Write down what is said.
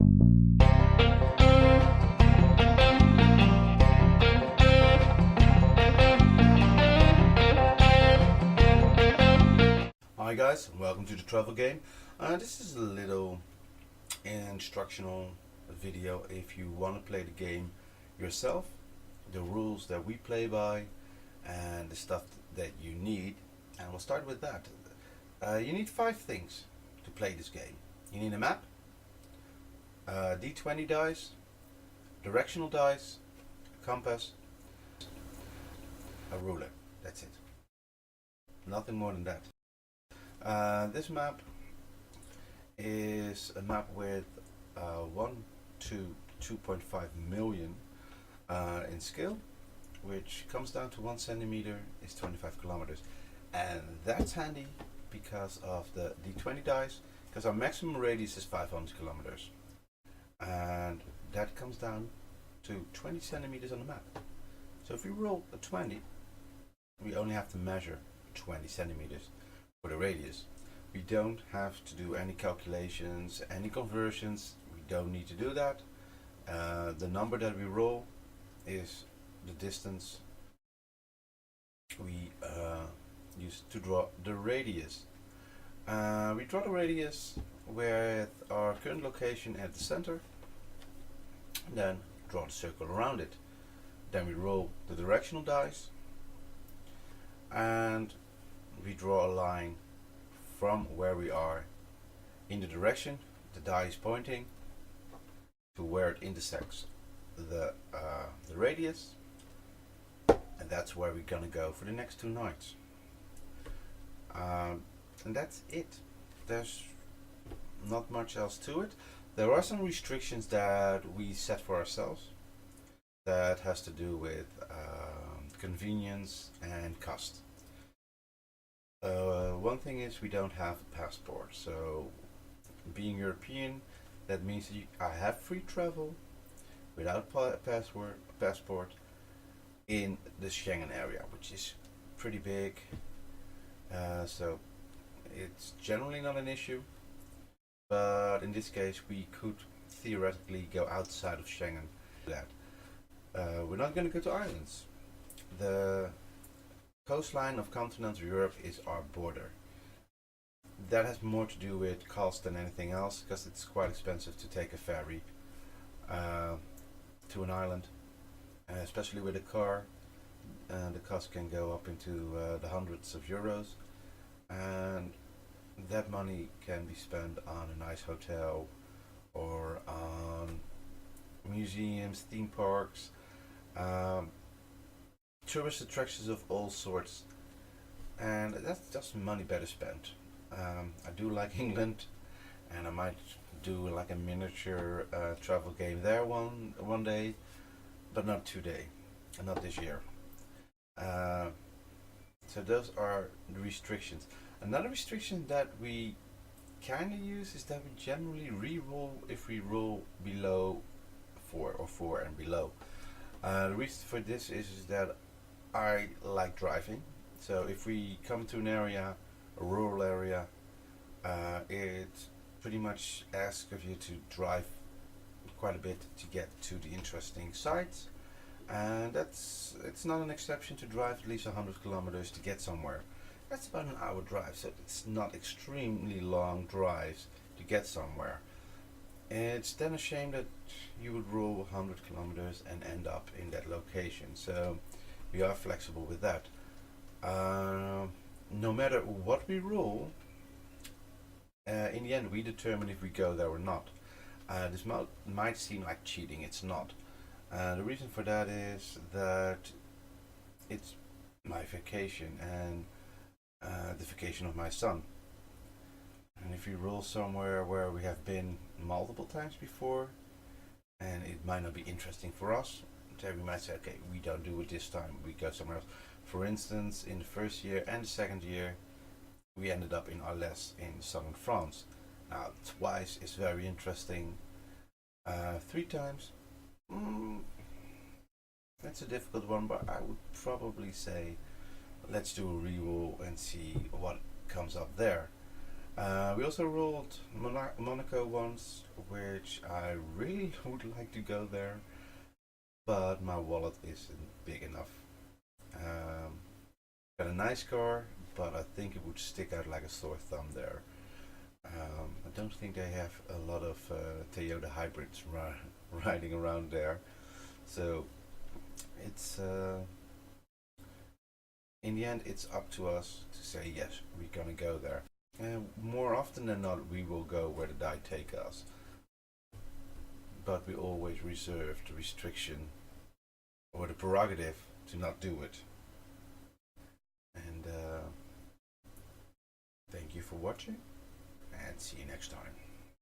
Hi guys, and welcome to the travel game. This is a little instructional video if you want to play the game yourself, the rules that we play by, and the stuff that you need. And we'll start with that. You need 5 things to play this game. You need a map, D20 dice, directional dice, a compass, a ruler. That's it. Nothing more than that. This map is a map with 1 to 2.5 million in scale, which comes down to 1 centimeter is 25 kilometers, and that's handy because of the D20 dice, because our maximum radius is 500 kilometers, and that comes down to 20 centimeters on the map. So if we roll a 20, we only have to measure 20 centimeters for the radius. We don't have to do any calculations, any conversions. We don't need to do that. The number that we roll is the distance we use to draw the radius. We draw the radius with our current location at the center, then draw the circle around it. Then we roll the directional dice, and we draw a line from where we are in the direction the die is pointing to where it intersects the radius, and that's where we're gonna go for the next 2 nights. And that's it. There's not much else to it. There are some restrictions that we set for ourselves that has to do with convenience and cost. One thing is we don't have a passport, so being European, that means that I have free travel without passport in the Schengen area, which is pretty big, so it's generally not an issue, but in this case we could theoretically go outside of Schengen. We're not going to go to islands. The coastline of continental Europe is our border. That has more to do with cost than anything else, because it's quite expensive to take a ferry to an island, especially with a car. The cost can go up into the hundreds of euros, and that money can be spent on a nice hotel or on museums, theme parks, tourist attractions of all sorts, and that's just money better spent. I do like England, and I might do like a miniature travel game there one day, but not today, and not this year. So those are the restrictions. Another restriction that we kind of use is that we generally re-roll if we roll below 4 or 4 and below. The reason for this is that I like driving, so if we come to an area, a rural area, it pretty much asks of you to drive quite a bit to get to the interesting sites, and it's not an exception to drive at least 100 kilometers to get somewhere. That's about an hour drive, so it's not extremely long drives to get somewhere. It's then a shame that you would roll 100 kilometers and end up in that location, so we are flexible with that. No matter what we roll, in the end we determine if we go there or not. This might seem like cheating, it's not. The reason for that is that it's my vacation and the vacation of my son. And if we roll somewhere where we have been multiple times before, and it might not be interesting for us, then we might say, okay, we don't do it this time, we go somewhere else. For instance, in the first year and the second year, we ended up in Arles in southern France. Now, twice is very interesting. 3 times, that's a difficult one, but I would probably say let's do a re-roll and see what comes up there. We also rolled Monaco once, which I really would like to go there, but my wallet isn't big enough. Um, Got a nice car, but I think it would stick out like a sore thumb there. I don't think they have a lot of Toyota hybrids riding around there, so it's in the end it's up to us to say yes, we're gonna go there. And more often than not, we will go where the die take us, but we always reserve the restriction or the prerogative to not do it. And thank you for watching, and see you next time.